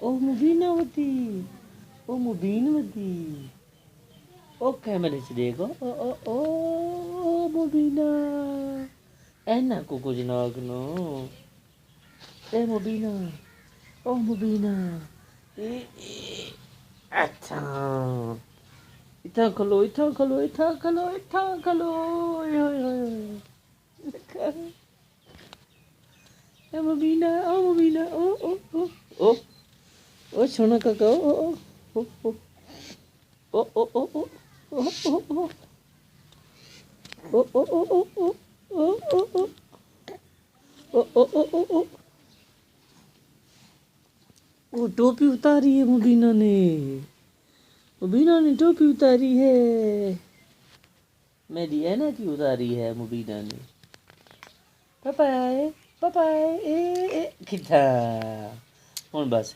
ओ मुबीनावती, ओ मुबीनवती, ओ कैमरे से देखो, ओ मुबीना, ऐना को कुछ नागनो, ए मुबीना, ओ मुबीना, ए अच्छा, इतना खलो, इतना खलो, इतना खलो, इतना खलो, ओए ओए ओए, ए मुबीना, ओ मुबीना, ओ, ओ सोना काका, ओ, ओ ओ ओ ओ ओ ओ ओ ओ ओ ओ ओ ओ ओ ओ ओ ओ ओ ओ वो टोपी उतारी है मुबीना ने, मुबीना ने टोपी उतारी है, मेरी ऐना की उतारी है मुबीना ने। पापा पापा ए ए किथा हुन बस